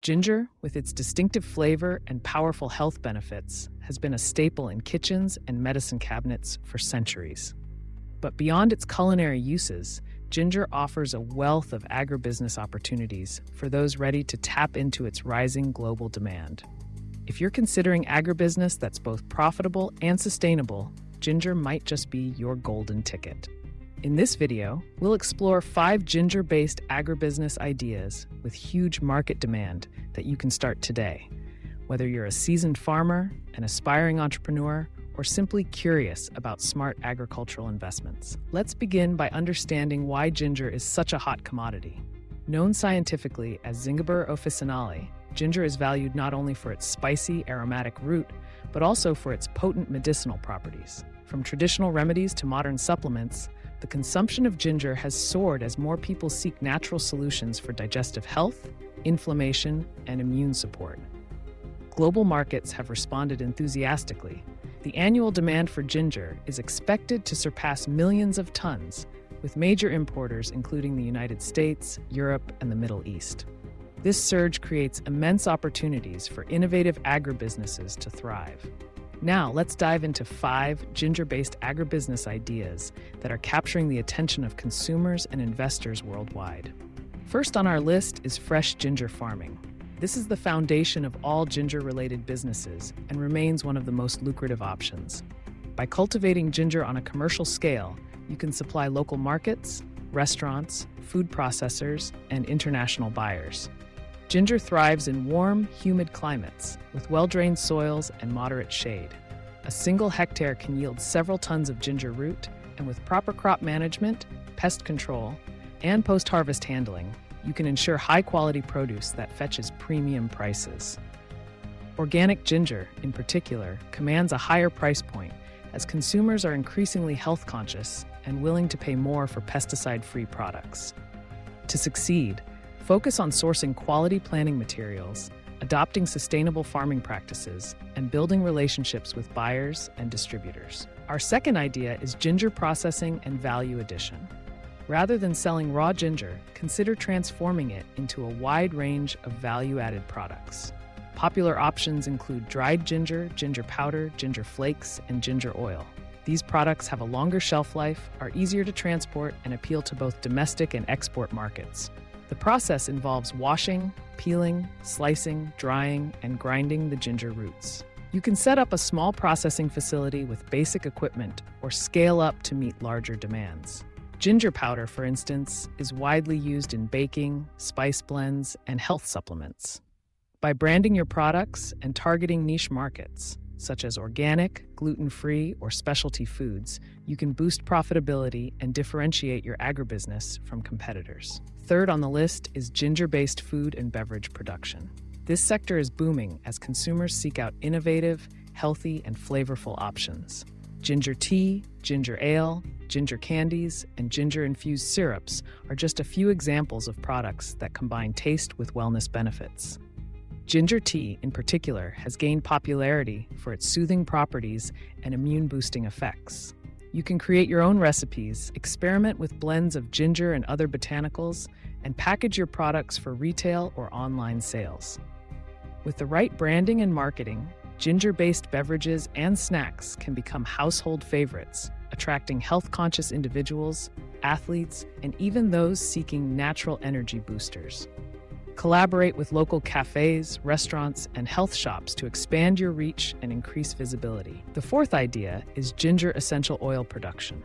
Ginger, with its distinctive flavor and powerful health benefits, has been a staple in kitchens and medicine cabinets for centuries. But beyond its culinary uses, ginger offers a wealth of agribusiness opportunities for those ready to tap into its rising global demand. If you're considering agribusiness that's both profitable and sustainable, ginger might just be your golden ticket. In this video, we'll explore 5 ginger-based agribusiness ideas with huge market demand that you can start today. Whether you're a seasoned farmer, an aspiring entrepreneur, or simply curious about smart agricultural investments. Let's begin by understanding why ginger is such a hot commodity. Known scientifically as Zingiber officinale, ginger is valued not only for its spicy, aromatic root, but also for its potent medicinal properties. From traditional remedies to modern supplements, the consumption of ginger has soared as more people seek natural solutions for digestive health, inflammation, and immune support. Global markets have responded enthusiastically. The annual demand for ginger is expected to surpass millions of tons, with major importers including the United States, Europe, and the Middle East. This surge creates immense opportunities for innovative agribusinesses to thrive. Now, let's dive into 5 ginger-based agribusiness ideas that are capturing the attention of consumers and investors worldwide. First on our list is fresh ginger farming. This is the foundation of all ginger-related businesses and remains one of the most lucrative options. By cultivating ginger on a commercial scale, you can supply local markets, restaurants, food processors, and international buyers. Ginger thrives in warm, humid climates with well-drained soils and moderate shade. A single hectare can yield several tons of ginger root, and with proper crop management, pest control, and post-harvest handling, you can ensure high-quality produce that fetches premium prices. Organic ginger, in particular, commands a higher price point as consumers are increasingly health-conscious and willing to pay more for pesticide-free products. To succeed, focus on sourcing quality planting materials, adopting sustainable farming practices, and building relationships with buyers and distributors. Our second idea is ginger processing and value addition. Rather than selling raw ginger, consider transforming it into a wide range of value-added products. Popular options include dried ginger, ginger powder, ginger flakes, and ginger oil. These products have a longer shelf life, are easier to transport, and appeal to both domestic and export markets. The process involves washing, peeling, slicing, drying, and grinding the ginger roots. You can set up a small processing facility with basic equipment or scale up to meet larger demands. Ginger powder, for instance, is widely used in baking, spice blends, and health supplements. By branding your products and targeting niche markets, such as organic, gluten-free, or specialty foods, you can boost profitability and differentiate your agribusiness from competitors. Third on the list is ginger-based food and beverage production. This sector is booming as consumers seek out innovative, healthy, and flavorful options. Ginger tea, ginger ale, ginger candies, and ginger-infused syrups are just a few examples of products that combine taste with wellness benefits. Ginger tea, in particular, has gained popularity for its soothing properties and immune-boosting effects. You can create your own recipes, experiment with blends of ginger and other botanicals, and package your products for retail or online sales. With the right branding and marketing, ginger-based beverages and snacks can become household favorites, attracting health-conscious individuals, athletes, and even those seeking natural energy boosters. Collaborate with local cafes, restaurants, and health shops to expand your reach and increase visibility. The fourth idea is ginger essential oil production.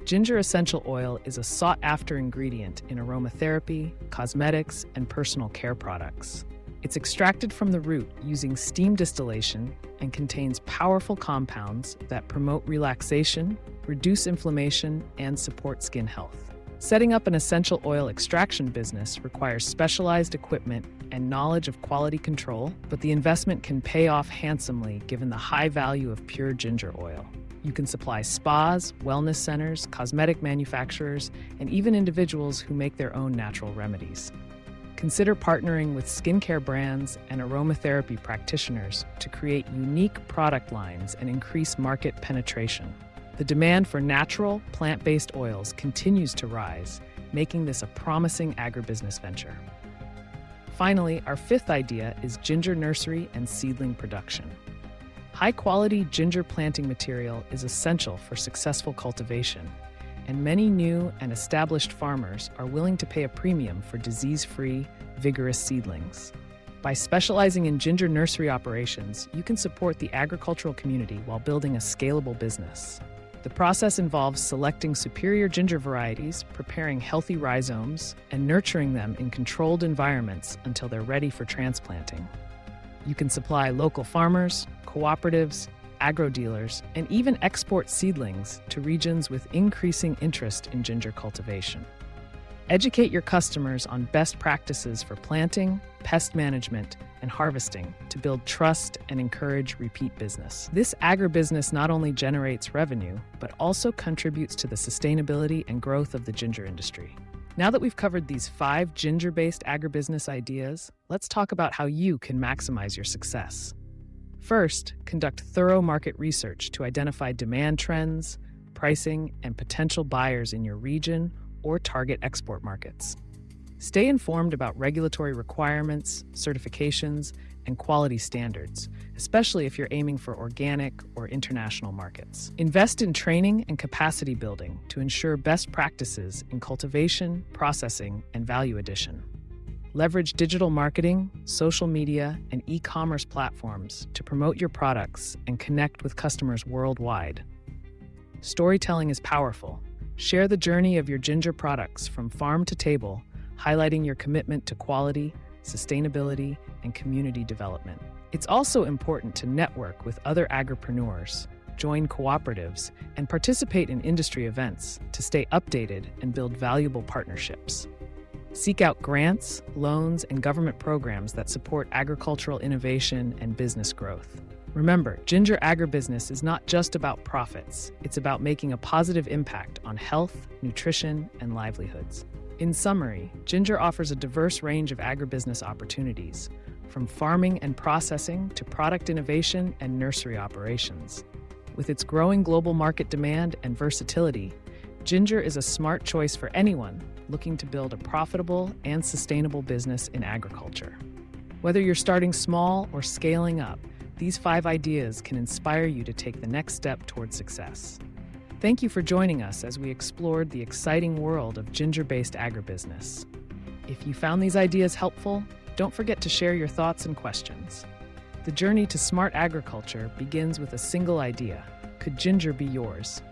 Ginger essential oil is a sought-after ingredient in aromatherapy, cosmetics, and personal care products. It's extracted from the root using steam distillation and contains powerful compounds that promote relaxation, reduce inflammation, and support skin health. Setting up an essential oil extraction business requires specialized equipment and knowledge of quality control, but the investment can pay off handsomely given the high value of pure ginger oil. You can supply spas, wellness centers, cosmetic manufacturers, and even individuals who make their own natural remedies. Consider partnering with skincare brands and aromatherapy practitioners to create unique product lines and increase market penetration. The demand for natural, plant-based oils continues to rise, making this a promising agribusiness venture. Finally, our fifth idea is ginger nursery and seedling production. High-quality ginger planting material is essential for successful cultivation, and many new and established farmers are willing to pay a premium for disease-free, vigorous seedlings. By specializing in ginger nursery operations, you can support the agricultural community while building a scalable business. The process involves selecting superior ginger varieties, preparing healthy rhizomes, and nurturing them in controlled environments until they're ready for transplanting. You can supply local farmers, cooperatives, agro-dealers, and even export seedlings to regions with increasing interest in ginger cultivation. Educate your customers on best practices for planting, pest management, and harvesting to build trust and encourage repeat business. This agribusiness not only generates revenue, but also contributes to the sustainability and growth of the ginger industry. Now that we've covered these 5 ginger-based agribusiness ideas, let's talk about how you can maximize your success. First, conduct thorough market research to identify demand trends, pricing, and potential buyers in your region or target export markets. Stay informed about regulatory requirements, certifications, and quality standards, especially if you're aiming for organic or international markets. Invest in training and capacity building to ensure best practices in cultivation, processing, and value addition. Leverage digital marketing, social media, and e-commerce platforms to promote your products and connect with customers worldwide. Storytelling is powerful. Share the journey of your ginger products from farm to table, highlighting your commitment to quality, sustainability, and community development. It's also important to network with other agripreneurs, join cooperatives, and participate in industry events to stay updated and build valuable partnerships. Seek out grants, loans, and government programs that support agricultural innovation and business growth. Remember, ginger agribusiness is not just about profits. It's about making a positive impact on health, nutrition, and livelihoods. In summary, ginger offers a diverse range of agribusiness opportunities, from farming and processing to product innovation and nursery operations. With its growing global market demand and versatility, ginger is a smart choice for anyone looking to build a profitable and sustainable business in agriculture. Whether you're starting small or scaling up, these 5 ideas can inspire you to take the next step toward success. Thank you for joining us as we explored the exciting world of ginger-based agribusiness. If you found these ideas helpful, don't forget to share your thoughts and questions. The journey to smart agriculture begins with a single idea. Could ginger be yours?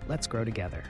Let's grow together.